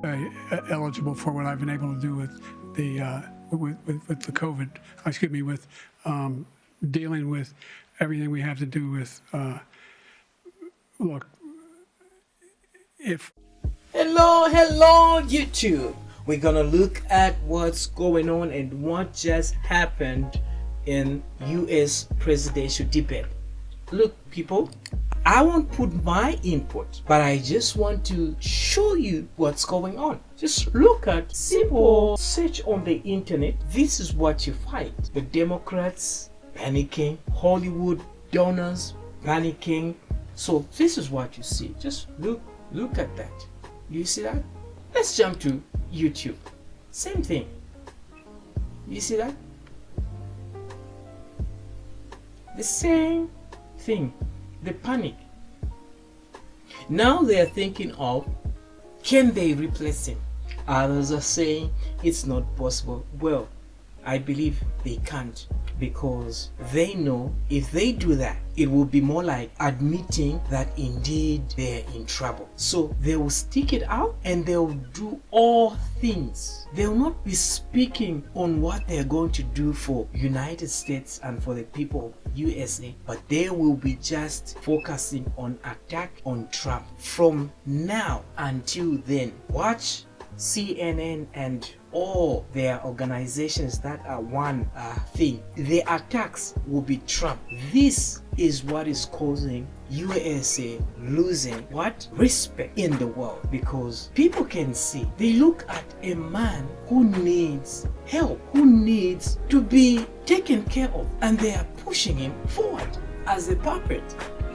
eligible for what I've been able to do with the the COVID. Excuse me, with dealing with everything we have to do with. Look, if. Hello, YouTube. We're gonna look at what's going on and what just happened in U.S. presidential debate. Look, people, I won't put my input, but I just want to show you what's going on. Just look at simple search on the internet. This is what you find. The Democrats panicking, Hollywood donors panicking. So this is what you see. Just look at that. You see that? Let's jump to YouTube. Same thing. You see that? The same thing. The panic. Now they are thinking of, can they replace him? Others are saying it's not possible. Well, I believe they can't, because they know if they do that, it will be more like admitting that indeed they're in trouble. So they will stick it out and they'll do all things. They will not be speaking on what they're going to do for United States and for the people of USA, but they will be just focusing on attack on Trump from now until then. Watch CNN and all their organizations that are one thing. The attacks will be Trump. This is what is causing USA losing what? Respect in the world, because people can see, they look at a man who needs help, who needs to be taken care of, and they are pushing him forward as a puppet.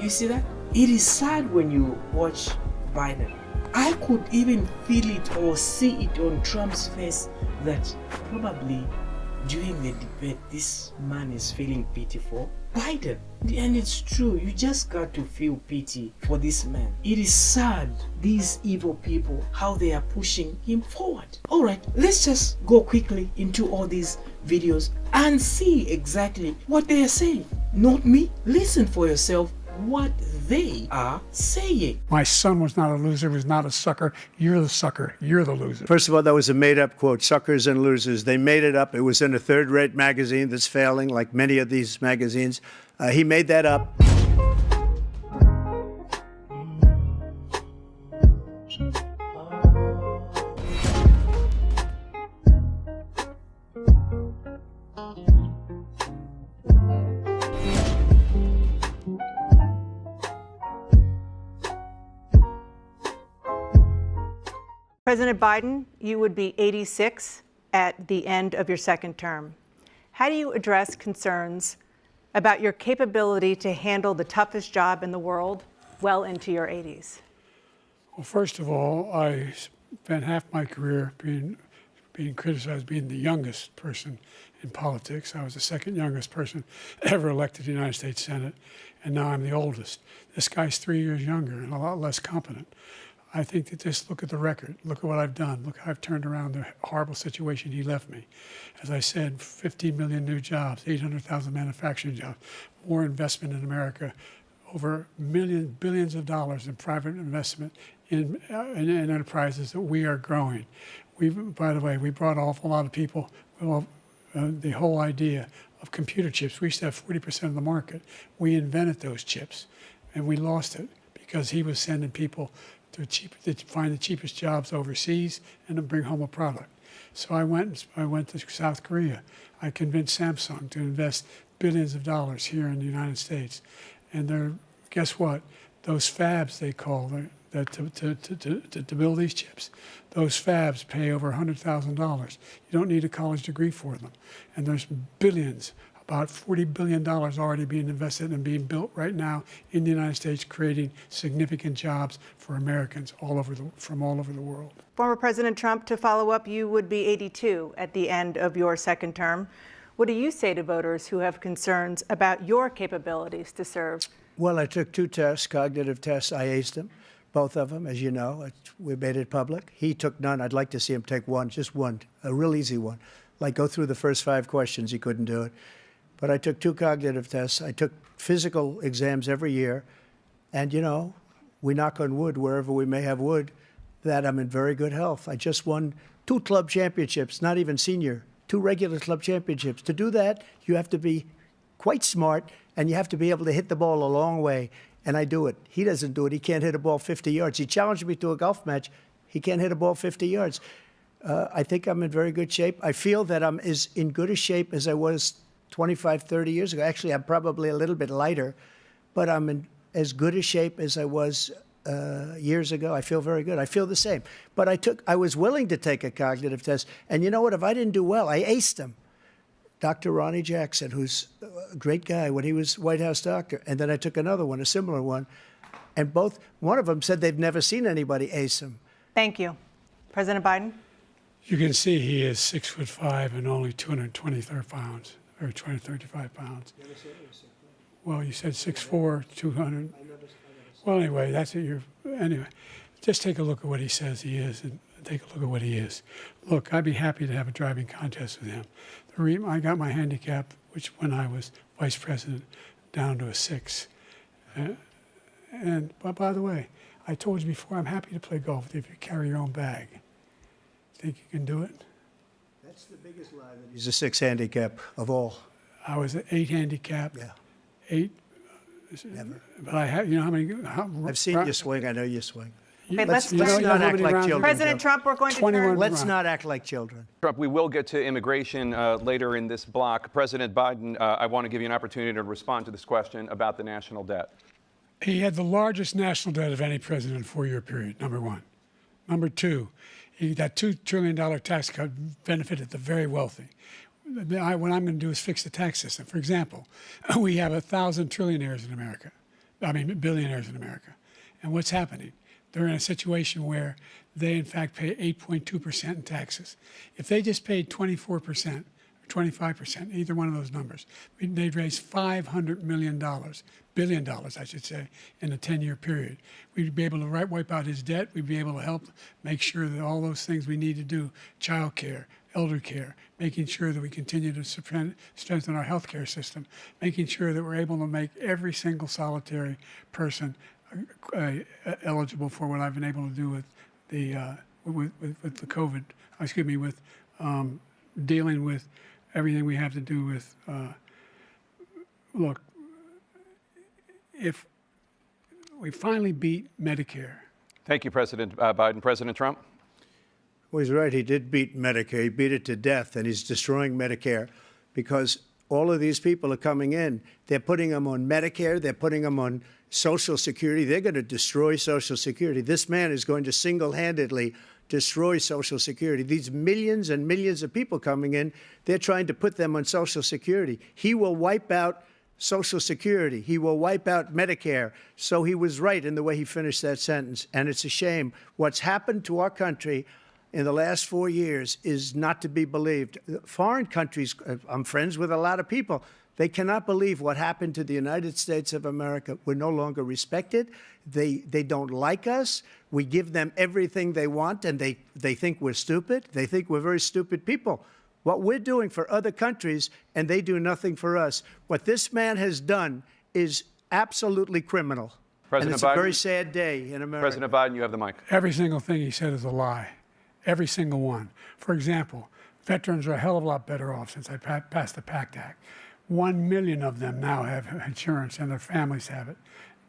You see that? It is sad when you watch Biden. I could even feel it or see it on Trump's face that probably during the debate this man is feeling pity for Biden. And it's true, you just got to feel pity for this man. It is sad, these evil people, how they are pushing him forward. Alright, let's just go quickly into all these videos and see exactly what they are saying. Not me, listen for yourself what they are saying. My son was not a loser, was not a sucker. You're the sucker. You're the loser. First of all, that was a made-up quote, suckers and losers. They made it up. It was in a third-rate magazine that's failing, like many of these magazines. He made that up. President Biden, you would be 86 at the end of your second term. How do you address concerns about your capability to handle the toughest job in the world well into your 80s? Well, first of all, I spent half my career being criticized being the youngest person in politics. I was the second youngest person ever elected to the United States Senate, and now I'm the oldest. This guy's 3 years younger and a lot less competent. I think that just look at the record. Look at what I've done. Look how I've turned around the horrible situation he left me. As I said, 15 million new jobs, 800,000 manufacturing jobs, more investment in America, over billions of dollars in private investment in enterprises that we are growing. By the way, we brought an awful lot of people. Well, the whole idea of computer chips, we used to have 40% of the market. We invented those chips, and we lost it because he was sending people to find the cheapest jobs overseas and to bring home a product. So I went to South Korea. I convinced Samsung to invest billions of dollars here in the United States. And guess what? Those fabs, they call to build these chips, those fabs pay over $100,000. You don't need a college degree for them. And there's billions, about $40 billion already being invested and being built right now in the United States, creating significant jobs for Americans from all over the world. Former President Trump, to follow up, you would be 82 at the end of your second term. What do you say to voters who have concerns about your capabilities to serve? Well, I took 2 tests, cognitive tests. I aced them, both of them, as you know. We made it public. He took none. I'd like to see him take one, just one, a real easy one. Like go through the first 5 questions. He couldn't do it. But I took 2 cognitive tests. I took physical exams every year. And, you know, we knock on wood wherever we may have wood. that I'm in very good health. I just won 2 club championships, not even senior, 2 regular club championships. To do that, you have to be quite smart, and you have to be able to hit the ball a long way, and I do it. He doesn't do it. He can't hit a ball 50 yards. He challenged me to a golf match. He can't hit a ball 50 yards. I think I'm in very good shape. I feel that I'm as in good a shape as I was 25, 30 years ago. Actually, I'm probably a little bit lighter, but I'm in as good a shape as I was years ago. I feel very good. I feel the same. But I was willing to take a cognitive test. And you know what? If I didn't do well, I aced him. Dr. Ronnie Jackson, who's a great guy when he was White House doctor. And then I took another one, a similar one. And one of them said they've never seen anybody ace him. Thank you. President Biden? You can see he is 6'5" and only 223 pounds, or 235 pounds. Well, you said 6'4", 200. Well, anyway, that's what anyway, just take a look at what he says he is and take a look at what he is. Look, I'd be happy to have a driving contest with him. I got my handicap, which when I was vice president, down to a 6. But by the way, I told you before, I'm happy to play golf with you if you carry your own bag. Think you can do it? That's the biggest lie that he's a 6 handicap of all. I was an 8 handicap. Yeah. 8. Never. But I have, you know how many? I've seen you swing. I know you swing. Okay, let's not act like children. President Trump, we're going to 21 turn. Let's not act like children. Trump, we will get to immigration later in this block. President Biden, I want to give you an opportunity to respond to this question about the national debt. He had the largest national debt of any president in a 4-year period, number one. Number two, that $2 trillion tax cut benefited the very wealthy. What I'm going to do is fix the tax system. For example, we have 1,000 trillionaires in America. I mean, billionaires in America. And what's happening? They're in a situation where they, in fact, pay 8.2% in taxes. If they just paid 24%, 25%, either one of those numbers, they'd raise $500 billion, I should say, in a 10-year period. We'd be able to wipe out his debt. We'd be able to help make sure that all those things we need to do, child care, elder care, making sure that we continue to strengthen our healthcare system, making sure that we're able to make every single solitary person eligible for what I've been able to do with the COVID, with dealing with everything we have to do with, look, if we finally beat Medicare. Thank you, President Biden. President Trump? Well, he's right. He did beat Medicare. He beat it to death, and he's destroying Medicare because all of these people are coming in. They're putting them on Medicare. They're putting them on Social Security. They're going to destroy Social Security. This man is going to single-handedly destroy Social Security. These millions and millions of people coming in, they're trying to put them on Social Security. He will wipe out Social Security. He will wipe out Medicare. So he was right in the way he finished that sentence. And it's a shame. What's happened to our country in the last 4 years is not to be believed. Foreign countries, I'm friends with a lot of people, they cannot believe what happened to the United States of America. We're no longer respected. They don't like us. We give them everything they want, and they think we're stupid. They think we're very stupid people. What we're doing for other countries, and they do nothing for us. What this man has done is absolutely criminal. President and it's Biden, a very sad day in America. President Biden, you have the mic. Every single thing he said is a lie. Every single one. For example, veterans are a hell of a lot better off since I passed the PACT Act. 1 million of them now have insurance, and their families have it.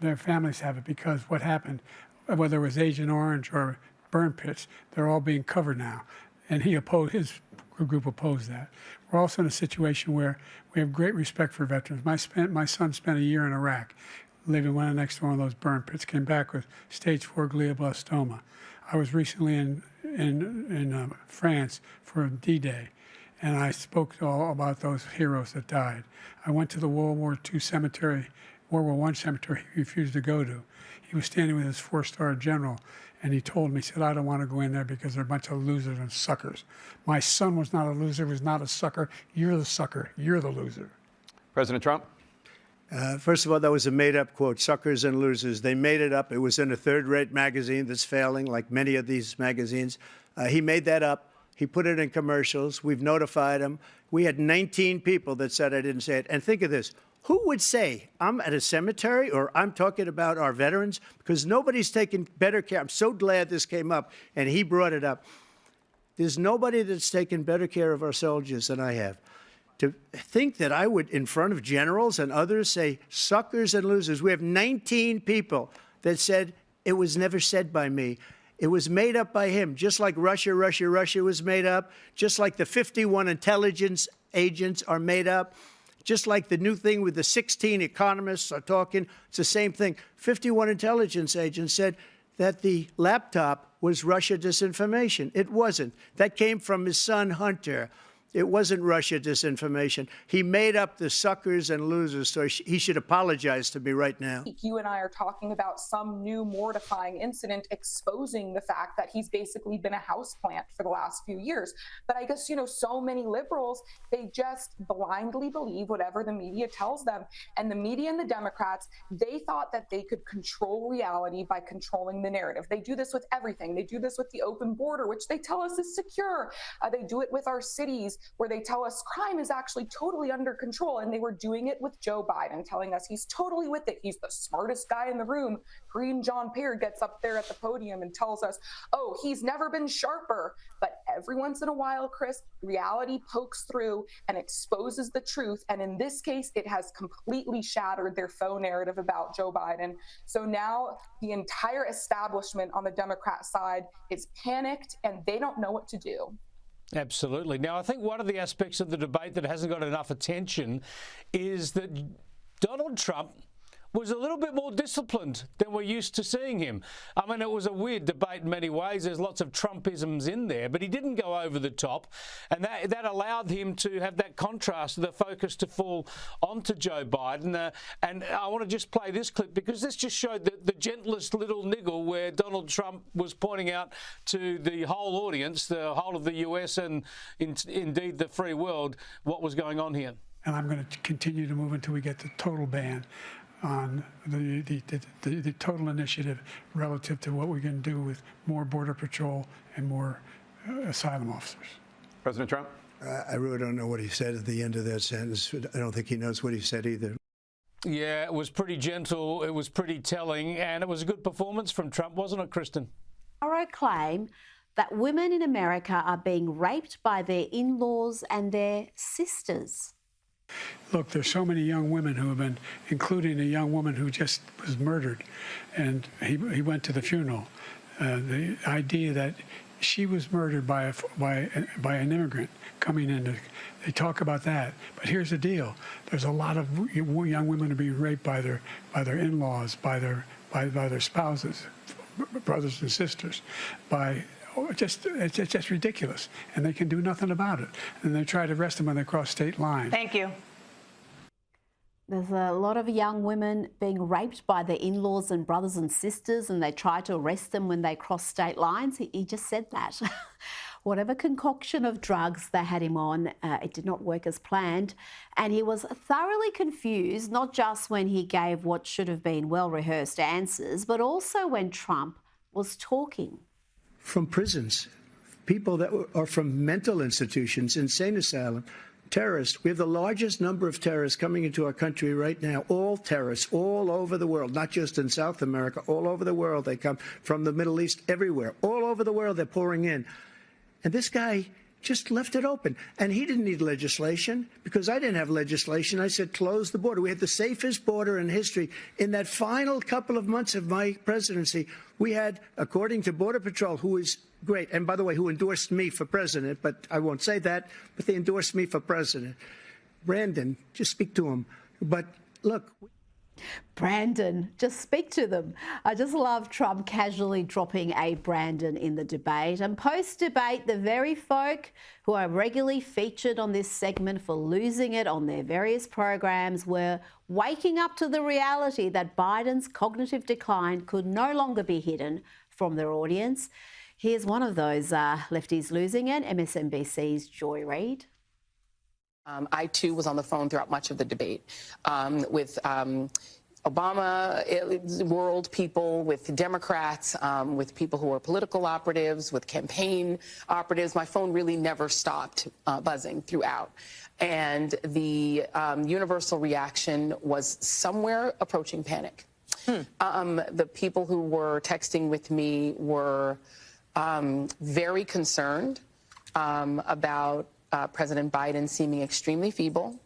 Their families have it because what happened, whether it was Agent Orange or burn pits, they're all being covered now. And his group opposed that. We're also in a situation where we have great respect for veterans. My son spent a year in Iraq, living next to one of those burn pits, came back with stage 4 glioblastoma. I was recently in France for D-Day, and I spoke all about those heroes that died. I went to the World War I cemetery he refused to go to. He was standing with his 4-star general, and he told me, he said, I don't want to go in there because they're a bunch of losers and suckers. My son was not a loser, was not a sucker. You're the sucker. You're the loser. President Trump? First of all, that was a made-up quote, suckers and losers. They made it up. It was in a third-rate magazine that's failing, like many of these magazines. He made that up. He put it in commercials. We've notified him. We had 19 people that said I didn't say it. And think of this. Who would say I'm at a cemetery or I'm talking about our veterans? Because nobody's taken better care. I'm so glad this came up and he brought it up. There's nobody that's taken better care of our soldiers than I have. To think that I would, in front of generals and others, say suckers and losers. We have 19 people that said it was never said by me. It was made up by him, just like Russia was made up, just like the 51 intelligence agents are made up, just like the new thing with the 16 economists are talking. It's the same thing. 51 intelligence agents said that the laptop was Russia disinformation. It wasn't. That came from his son, Hunter. It wasn't Russia disinformation. He made up the suckers and losers, so he should apologize to me right now. You and I are talking about some new mortifying incident exposing the fact that he's basically been a houseplant for the last few years. But I guess, so many liberals, they just blindly believe whatever the media tells them. And the media and the Democrats, they thought that they could control reality by controlling the narrative. They do this with everything. They do this with the open border, which they tell us is secure. They do it with our cities, where they tell us crime is actually totally under control. And they were doing it with Joe Biden, telling us he's totally with it. He's the smartest guy in the room. Green John Peer gets up there at the podium and tells us, oh, he's never been sharper. But every once in a while, Chris, reality pokes through and exposes the truth. And in this case, it has completely shattered their faux narrative about Joe Biden. So now the entire establishment on the Democrat side is panicked and they don't know what to do. Absolutely. Now, I think one of the aspects of the debate that hasn't got enough attention is that Donald Trump was a little bit more disciplined than we're used to seeing him. I mean, it was a weird debate in many ways. There's lots of Trumpisms in there, but he didn't go over the top. And that allowed him to have that contrast, the focus to fall onto Joe Biden. And I want to just play this clip because this just showed the gentlest little niggle where Donald Trump was pointing out to the whole audience, the whole of the US and indeed the free world, what was going on here. And I'm going to continue to move until we get the total ban on the total initiative relative to what we can do with more Border Patrol and more asylum officers. President Trump? I really don't know what he said at the end of that sentence. I don't think he knows what he said either. Yeah, it was pretty gentle. It was pretty telling. And it was a good performance from Trump, wasn't it, Kristen? Thorough claim that women in America are being raped by their in-laws and their sisters. Look, there's so many young women who have been, including a young woman who just was murdered, and he went to the funeral. The idea that she was murdered by an immigrant coming in, they talk about that. But here's the deal: there's a lot of young women who are being raped by their in-laws, by their spouses, brothers and sisters, it's just ridiculous, and they can do nothing about it. And they try to arrest them when they cross state lines. Thank you. There's a lot of young women being raped by their in-laws and brothers and sisters, and they try to arrest them when they cross state lines. He just said that. Whatever concoction of drugs they had him on, it did not work as planned. And he was thoroughly confused, not just when he gave what should have been well-rehearsed answers, but also when Trump was talking. From prisons, people that are from mental institutions, insane asylum, terrorists. We have the largest number of terrorists coming into our country right now, all terrorists, all over the world, not just in South America, all over the world. They come from the Middle East, everywhere. All over the world, they're pouring in. And this guy just left it open. And he didn't need legislation because I didn't have legislation. I said, close the border. We had the safest border in history. In that final couple of months of my presidency, we had, according to Border Patrol, who is great, and by the way, who endorsed me for president, but I won't say that, but they endorsed me for president. Brandon, just speak to him. But look. Brandon, just speak to them. I just love Trump casually dropping a Brandon in the debate. And post-debate, the very folk who are regularly featured on this segment for losing it on their various programs were waking up to the reality that Biden's cognitive decline could no longer be hidden from their audience. Here's one of those lefties losing it, MSNBC's Joy Reid. I, too, was on the phone throughout much of the debate with Obama world people, with Democrats, with people who are political operatives, with campaign operatives. My phone really never stopped buzzing throughout. And the universal reaction was somewhere approaching panic. The people who were texting with me were very concerned about President Biden seeming extremely feeble,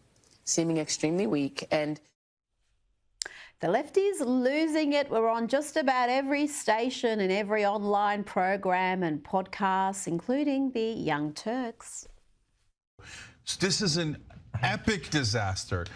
seeming extremely weak. And the lefties losing it. We're on just about every station and every online program and podcast, including the Young Turks. This is an epic disaster.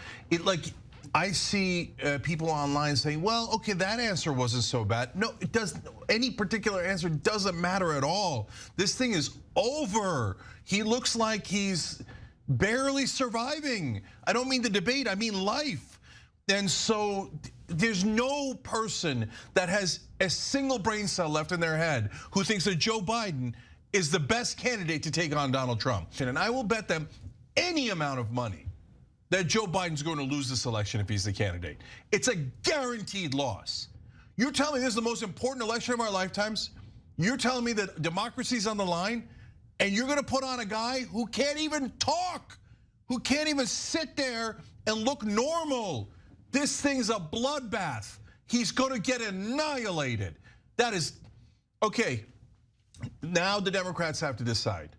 I see people online saying, well, okay, that answer wasn't so bad. No, it doesn't. Any particular answer doesn't matter at all. This thing is over. He looks like he's barely surviving. I don't mean the debate, I mean life. And so there's no person that has a single brain cell left in their head who thinks that Joe Biden is the best candidate to take on Donald Trump. And I will bet them any amount of money that Joe Biden's going to lose this election if he's the candidate. It's a guaranteed loss. You're telling me this is the most important election of our lifetimes? You're telling me that democracy's on the line, and you're going to put on a guy who can't even talk, who can't even sit there and look normal. This thing's a bloodbath. He's going to get annihilated. That is, okay, now the Democrats have to decide.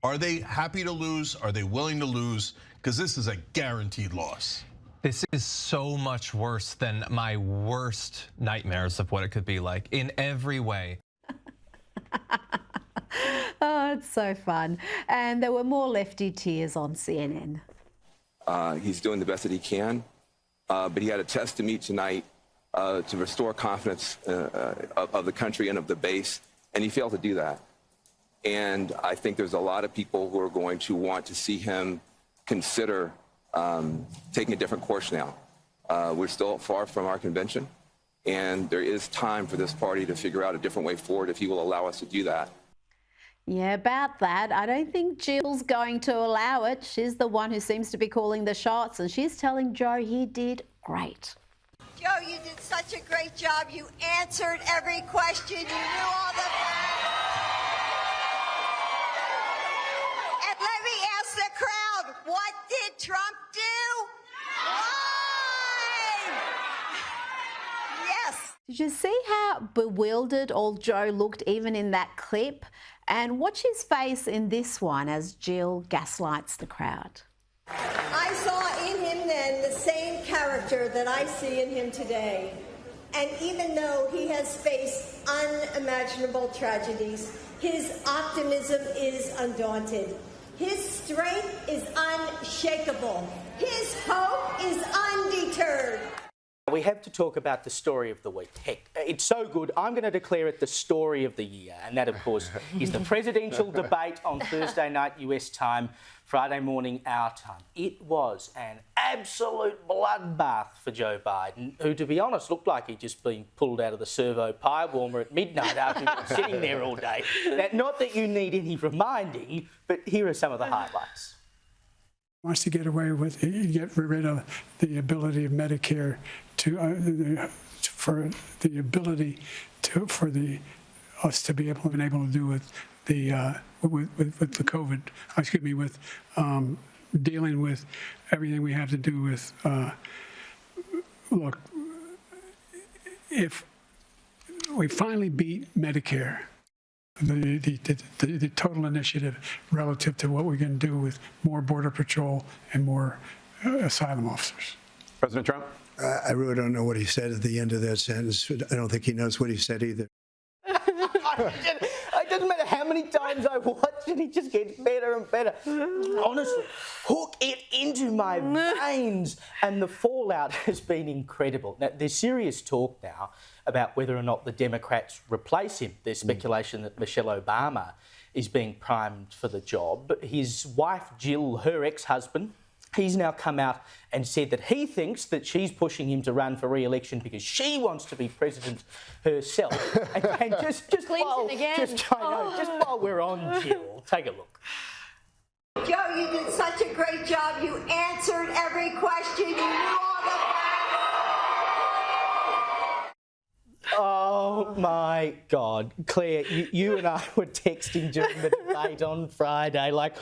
Are they happy to lose? Are they willing to lose? Because this is a guaranteed loss. This is so much worse than my worst nightmares of what it could be like in every way. Oh, it's so fun. And there were more lefty tears on CNN. He's doing the best that he can, but he had a test to meet tonight to restore confidence of the country and of the base, and he failed to do that. And I think there's a lot of people who are going to want to see him consider taking a different course now. We're still far from our convention, and there is time for this party to figure out a different way forward if he will allow us to do that. Yeah, about that. I don't think Jill's going to allow it. She's the one who seems to be calling the shots, and she's telling Joe he did great. Joe, you did such a great job. You answered every question. You knew all the... And let me ask the crowd, what did Trump do? Lie! Yes. Did you see how bewildered old Joe looked even in that clip? And watch his face in this one as Jill gaslights the crowd. I saw in him then the same character that I see in him today. And even though he has faced unimaginable tragedies, his optimism is undaunted. His strength is unshakable. His hope is undeterred. We have to talk about the story of the week. Heck, it's so good, I'm going to declare it the story of the year. And that, of course, is the presidential debate on Thursday night US time, Friday morning our time. It was an absolute bloodbath for Joe Biden, who, to be honest, looked like he'd just been pulled out of the servo pie warmer at midnight after he'd been sitting there all day. Now, not that you need any reminding, but here are some of the highlights. Wants to get away with, get rid of the ability of Medicare to, for the ability to, for the us to be able to do with the COVID, excuse me, with dealing with everything we have to do with. Look, if we finally beat Medicare, the total initiative relative to what we're going to do with more Border Patrol and more asylum officers. President Trump? I really don't know what he said at the end of that sentence. I don't think he knows what he said either. It doesn't matter how many times I watch it, it just gets better and better. Honestly, hook it into my veins. And the fallout has been incredible. Now, there's serious talk now about whether or not the Democrats replace him. There's speculation that Michelle Obama is being primed for the job. His wife, Jill, her ex-husband, he's now come out and said that he thinks that she's pushing him to run for re-election because she wants to be president herself. and just Clinton again. Just while we're on Jill, take a look. Joe, you did such a great job. You answered every question. You knew all the facts. Oh my God, Claire, you and I were texting during the debate on Friday, like,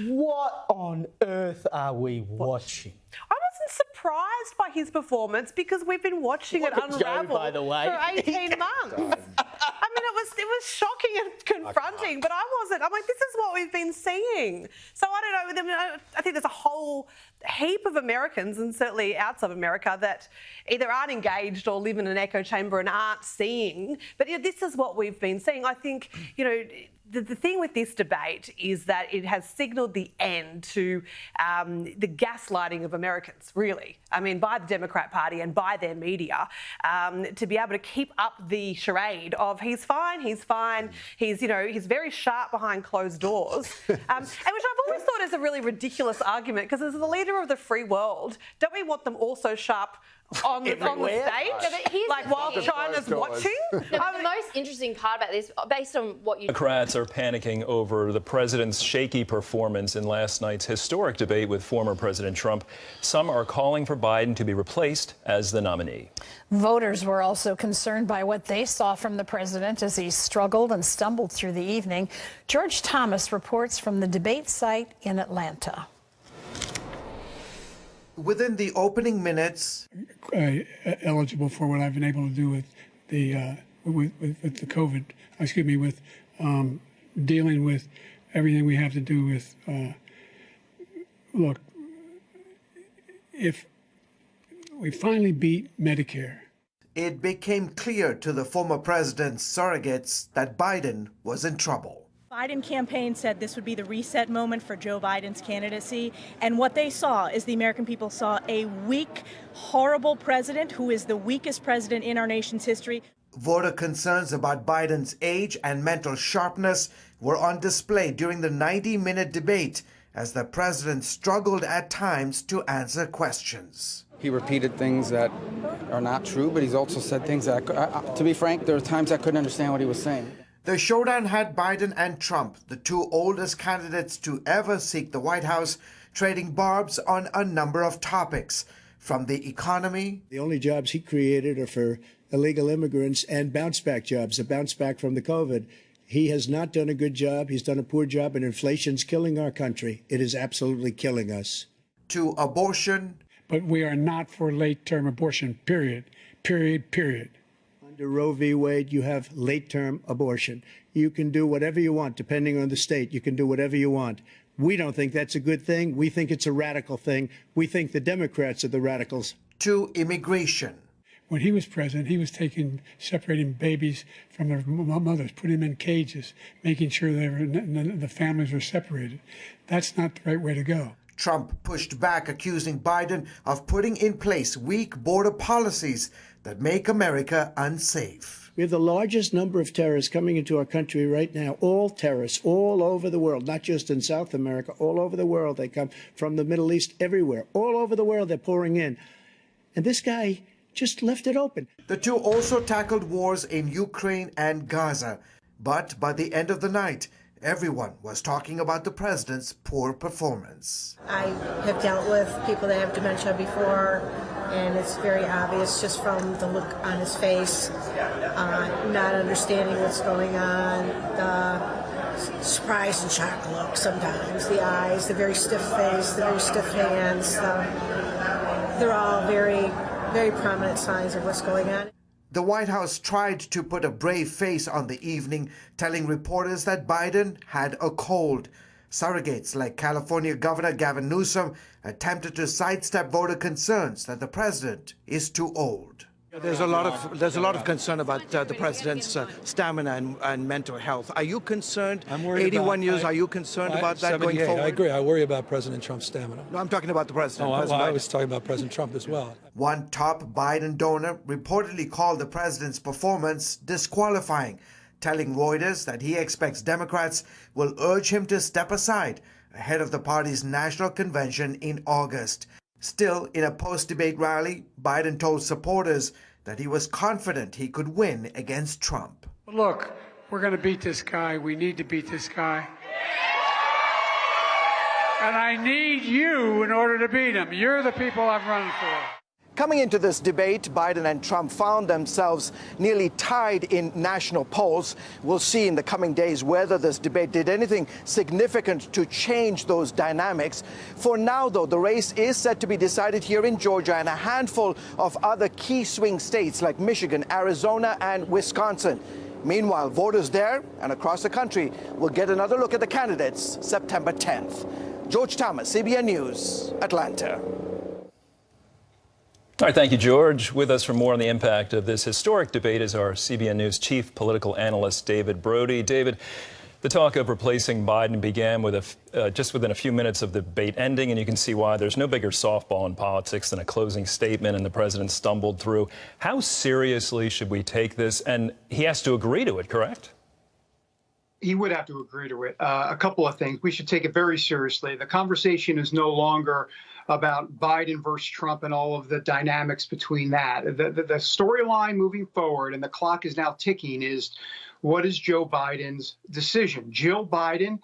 what on earth are we watching? I wasn't surprised by his performance because we've been watching it unravel by the way. for 18 months. I mean, it was shocking and confronting, but I wasn't. I'm like, this is what we've been seeing. So I don't know. I think there's a whole heap of Americans, and certainly outside of America, that either aren't engaged or live in an echo chamber and aren't seeing. But this is what we've been seeing. I think, the thing with this debate is that it has signalled the end to the gaslighting of Americans, really. I mean, by the Democrat Party and by their media, to be able to keep up the charade of he's fine, he's very sharp behind closed doors, and which I've always thought is a really ridiculous argument, because as the leader of the free world, don't we want them also sharp on the stage, like while China's watching? No, but the most interesting part about this, based on what you... Democrats are panicking over the president's shaky performance in last night's historic debate with former President Trump. Some are calling for Biden to be replaced as the nominee. Voters were also concerned by what they saw from the president as he struggled and stumbled through the evening. George Thomas reports from the debate site in Atlanta. Within the opening minutes, eligible for what I've been able to do with the with the COVID. With dealing with everything we have to do with. Look, if we finally beat Medicare, it became clear to the former president's surrogates that Biden was in trouble. Biden campaign said this would be the reset moment for Joe Biden's candidacy. And what they saw is the American people saw a weak, horrible president who is the weakest president in our nation's history. Voter concerns about Biden's age and mental sharpness were on display during the 90-minute debate as the president struggled at times to answer questions. He repeated things that are not true, but he's also said things that, to be frank, there are times I couldn't understand what he was saying. The showdown had Biden and Trump, the two oldest candidates to ever seek the White House, trading barbs on a number of topics, from the economy. The only jobs he created are for illegal immigrants and bounce-back jobs, a bounce-back from the COVID. He has not done a good job. He's done a poor job, and inflation's killing our country. It is absolutely killing us. To abortion. But we are not for late-term abortion, period. Under Roe v. Wade, you have late-term abortion. You can do whatever you want, depending on the state. You can do whatever you want. We don't think that's a good thing. We think it's a radical thing. We think the Democrats are the radicals. To immigration. When he was president, he was separating babies from their mothers, putting them in cages, making sure the families were separated. That's not the right way to go. Trump pushed back, accusing Biden of putting in place weak border policies that make America unsafe. We have the largest number of terrorists coming into our country right now, all terrorists, all over the world, not just in South America, all over the world. They come from the Middle East, everywhere. All over the world, they're pouring in. And this guy just left it open. The two also tackled wars in Ukraine and Gaza. But by the end of the night, everyone was talking about the president's poor performance. I have dealt with people that have dementia before, and it's very obvious just from the look on his face, not understanding what's going on, the surprise and shock look sometimes, the eyes, the very stiff face, the very stiff hands. They're all very, very prominent signs of what's going on. The White House tried to put a brave face on the evening, telling reporters that Biden had a cold. Surrogates like California Governor Gavin Newsom attempted to sidestep voter concerns that the president is too old. There's a lot of concern about the president's stamina and mental health. Are you concerned? I'm worried 81 years. Are you concerned about that going forward? I agree. I worry about President Trump's stamina. No, I'm talking about the president. I was talking about President Trump as well. One top Biden donor reportedly called the president's performance disqualifying, telling Reuters that he expects Democrats will urge him to step aside ahead of the party's national convention in August. Still, in a post-debate rally, Biden told supporters that he was confident he could win against Trump. Look, we're going to beat this guy. We need to beat this guy. And I need you in order to beat him. You're the people I'm running for. Coming into this debate, Biden and Trump found themselves nearly tied in national polls. We'll see in the coming days whether this debate did anything significant to change those dynamics. For now, though, the race is set to be decided here in Georgia and a handful of other key swing states like Michigan, Arizona, and Wisconsin. Meanwhile, voters there and across the country will get another look at the candidates September 10th. George Thomas, CBN News, Atlanta. All right, thank you, George. With us for more on the impact of this historic debate is our CBN News chief political analyst, David Brody. David, the talk of replacing Biden began with just within a few minutes of the debate ending, and you can see why there's no bigger softball in politics than a closing statement, and the president stumbled through. How seriously should we take this? And he has to agree to it, correct? He would have to agree to it. A couple of things. We should take it very seriously. The conversation is no longer about Biden versus Trump and all of the dynamics between that. The storyline moving forward, and the clock is now ticking, is what is Joe Biden's decision? Jill Biden,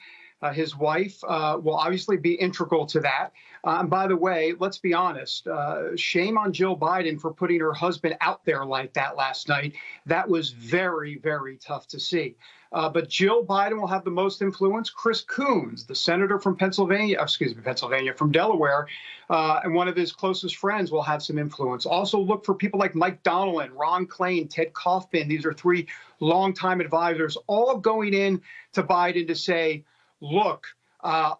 his wife, will obviously be integral to that. And by the way, let's be honest, shame on Jill Biden for putting her husband out there like that last night. That was very, very tough to see. But Jill Biden will have the most influence. Chris Coons, the senator from from Delaware, and one of his closest friends will have some influence. Also look for people like Mike Donilon, Ron Klain, Ted Kaufman. These are three longtime advisors, all going in to Biden to say, look,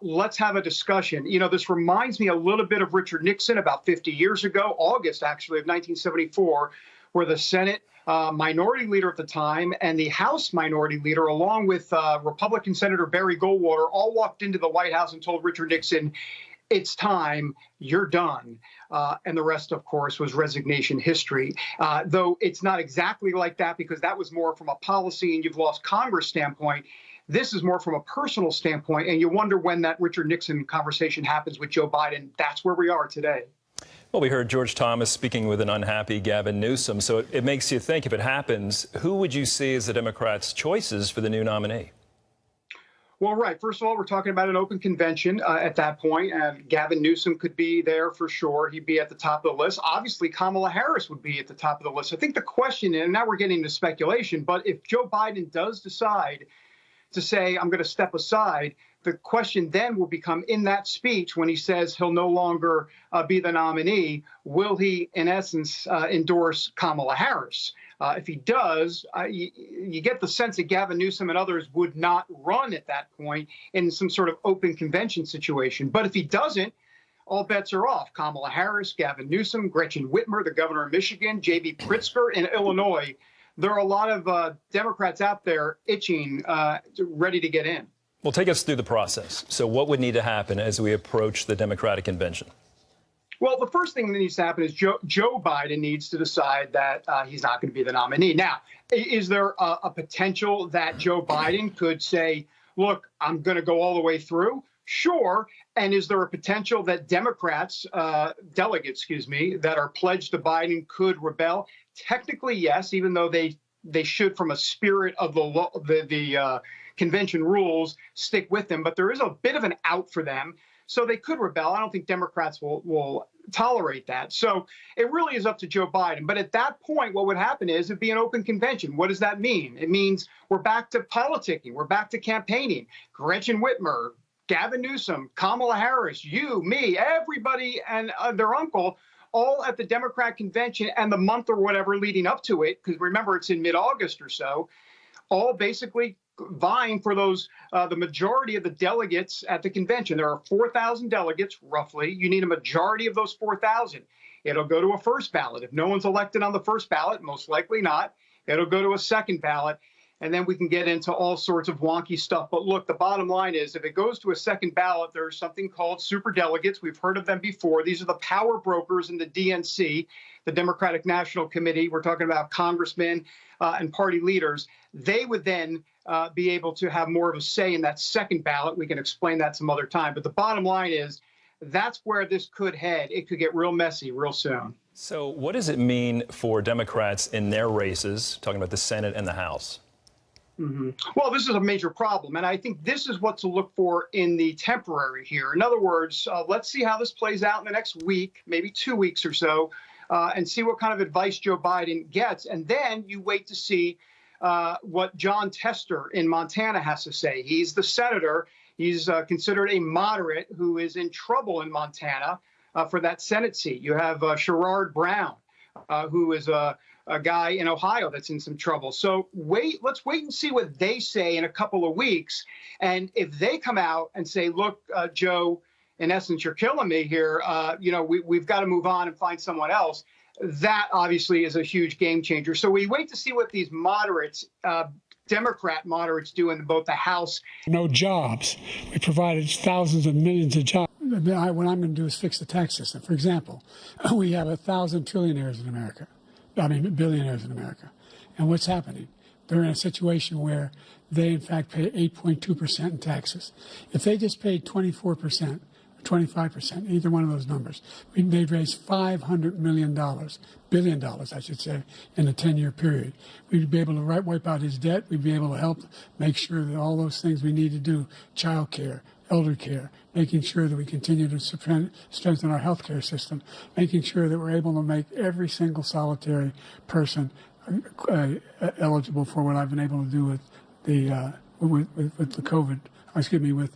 let's have a discussion. You know, this reminds me a little bit of Richard Nixon about 50 years ago, August, actually, of 1974, where the Senate minority leader at the time and the House minority leader, along with Republican Senator Barry Goldwater, all walked into the White House and told Richard Nixon, it's time, you're done. And the rest, of course, was resignation history. Though it's not exactly like that, because that was more from a policy and you've lost Congress standpoint. This is more from a personal standpoint, and you wonder when that Richard Nixon conversation happens with Joe Biden. That's where we are today. Well, we heard George Thomas speaking with an unhappy Gavin Newsom, so it makes you think, if it happens, who would you see as the Democrats' choices for the new nominee? Well, right. First of all, we're talking about an open convention at that point, and Gavin Newsom could be there for sure. He'd be at the top of the list. Obviously, Kamala Harris would be at the top of the list. I think the question, and now we're getting into speculation, but if Joe Biden does decide to say, I'm going to step aside, the question then will become, in that speech, when he says he'll no longer be the nominee, will he, in essence, endorse Kamala Harris? If he does, you get the sense that Gavin Newsom and others would not run at that point in some sort of open convention situation. But if he doesn't, all bets are off. Kamala Harris, Gavin Newsom, Gretchen Whitmer, the governor of Michigan, J.B. Pritzker in Illinois. There are a lot of Democrats out there itching, ready to get in. Well, take us through the process. So what would need to happen as we approach the Democratic convention? Well, the first thing that needs to happen is Joe Biden needs to decide that he's not going to be the nominee. Now, is there a potential that Joe Biden could say, look, I'm going to go all the way through? Sure. And is there a potential that Democrats, delegates, that are pledged to Biden could rebel? Technically, yes, even though they should, from a spirit of the convention rules, stick with them. But there is a bit of an out for them. So they could rebel. I don't think Democrats will tolerate that. So it really is up to Joe Biden. But at that point, what would happen is it'd be an open convention. What does that mean? It means we're back to politicking. We're back to campaigning. Gretchen Whitmer, Gavin Newsom, Kamala Harris, you, me, everybody and their uncle, all at the Democrat convention and the month or whatever leading up to it, because remember, it's in mid-August or so, all basically vying for those, the majority of the delegates at the convention. There are 4,000 delegates, roughly. You need a majority of those 4,000. It'll go to a first ballot. If no one's elected on the first ballot, most likely not, it'll go to a second ballot. And then we can get into all sorts of wonky stuff. But look, the bottom line is, if it goes to a second ballot, there's something called superdelegates. We've heard of them before. These are the power brokers in the DNC, the Democratic National Committee. We're talking about congressmen and party leaders. They would then be able to have more of a say in that second ballot. We can explain that some other time. But the bottom line is, that's where this could head. It could get real messy real soon. So what does it mean for Democrats in their races, talking about the Senate and the House? Mm-hmm. Well, this is a major problem, and I think this is what to look for in the temporary here. In other words, let's see how this plays out in the next week, maybe 2 weeks or so. and see what kind of advice Joe Biden gets. And then you wait to see what John Tester in Montana has to say. He's the senator. He's considered a moderate who is in trouble in Montana for that Senate seat. You have Sherrod Brown, who is a guy in Ohio that's in some trouble. So let's wait and see what they say in a couple of weeks. And if they come out and say, look, Joe, in essence, you're killing me here, we've got to move on and find someone else, that obviously is a huge game changer. So we wait to see what these moderates, Democrat moderates, do in both the House. No jobs. We provided thousands of millions of jobs. What I'm going to do is fix the tax system. For example, we have 1,000 trillionaires in America. Billionaires in America. And what's happening? They're in a situation where they, in fact, pay 8.2% in taxes. If they just paid 24%, 25%, either one of those numbers, they'd raise $500 billion, I should say, in a 10-year period. We'd be able to wipe out his debt. We'd be able to help make sure that all those things we need to do, child care, elder care, making sure that we continue to strengthen our healthcare system, making sure that we're able to make every single solitary person eligible for what I've been able to do with the COVID, with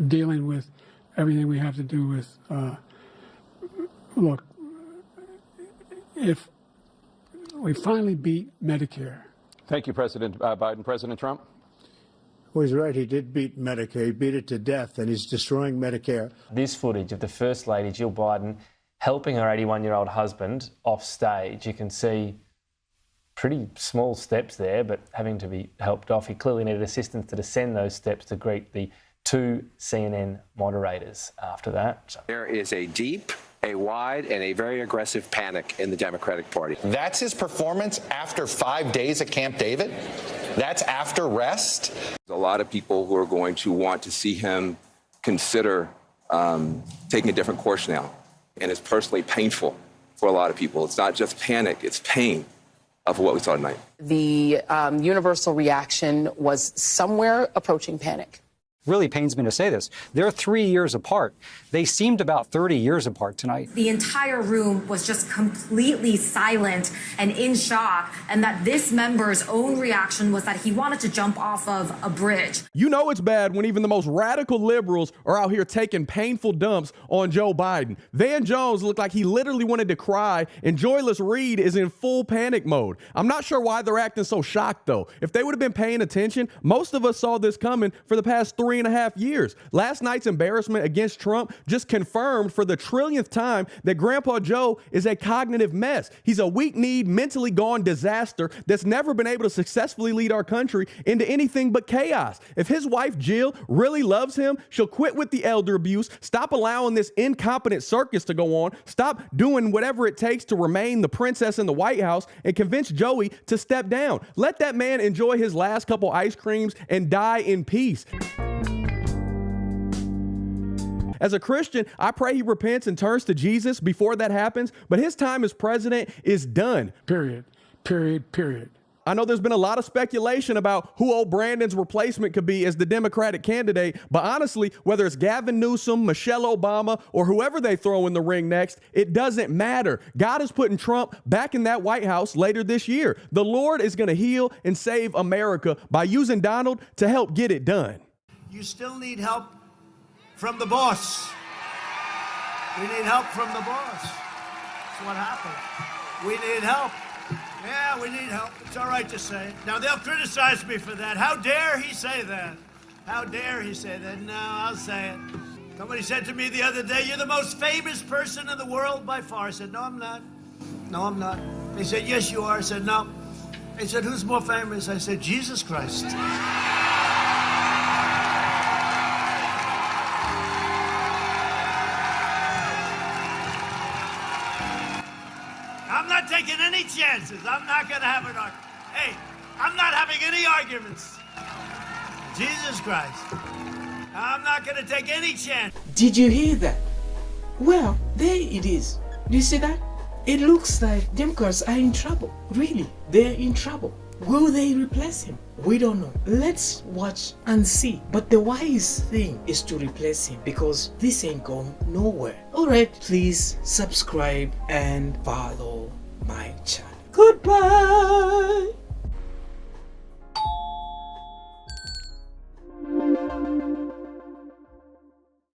dealing with everything we have to do with, look, if we finally beat Medicare. Thank you, President Biden. President Trump? Well, he's right. He did beat Medicare. He beat it to death, and he's destroying Medicare. This footage of the First Lady, Jill Biden, helping her 81-year-old husband off stage, you can see pretty small steps there, but having to be helped off. He clearly needed assistance to descend those steps to greet the two CNN moderators after that. There is a deep, a wide, and a very aggressive panic in the Democratic Party. That's his performance after 5 days at Camp David? That's after rest? A lot of people who are going to want to see him consider taking a different course now. And it's personally painful for a lot of people. It's not just panic, it's pain of what we saw tonight. The universal reaction was somewhere approaching panic. Really pains me to say this. They're 3 years apart. They seemed about 30 years apart tonight. The entire room was just completely silent and in shock, and that this member's own reaction was that he wanted to jump off of a bridge. You know it's bad when even the most radical liberals are out here taking painful dumps on Joe Biden. Van Jones looked like he literally wanted to cry, and Joyless Reed is in full panic mode. I'm not sure why they're acting so shocked, though. If they would have been paying attention, most of us saw this coming for the past 3.5 years. Last night's embarrassment against Trump just confirmed for the trillionth time that Grandpa Joe is a cognitive mess. He's a weak-kneed, mentally gone disaster that's never been able to successfully lead our country into anything but chaos. If his wife Jill really loves him, she'll quit with the elder abuse, stop allowing this incompetent circus to go on, stop doing whatever it takes to remain the princess in the White House, and convince Joey to step down. Let that man enjoy his last couple ice creams and die in peace. As a Christian, I pray he repents and turns to Jesus before that happens, but his time as president is done. Period. Period. Period. I know there's been a lot of speculation about who old Brandon's replacement could be as the Democratic candidate, but honestly, whether it's Gavin Newsom, Michelle Obama, or whoever they throw in the ring next, it doesn't matter. God is putting Trump back in that White House later this year. The Lord is going to heal and save America by using Donald to help get it done. You still need help from the boss. We need help from the boss. That's what happened. We need help. Yeah, we need help. It's all right to say it. Now, they'll criticize me for that. How dare he say that? How dare he say that? No, I'll say it. Somebody said to me the other day, you're the most famous person in the world by far. I said, no, I'm not. No, I'm not. They said, yes, you are. I said, no. They said, who's more famous? I said, Jesus Christ. I'm not taking any chances. I'm not going to have an argument. Hey, I'm not having any arguments. Jesus Christ. I'm not going to take any chance. Did you hear that? Well, there it is. Do you see that? It looks like Democrats are in trouble. Really, they're in trouble. Will they replace him? We don't know. Let's watch and see. But the wise thing is to replace him because this ain't going nowhere. Oh, Alright, please subscribe and follow my channel. Goodbye.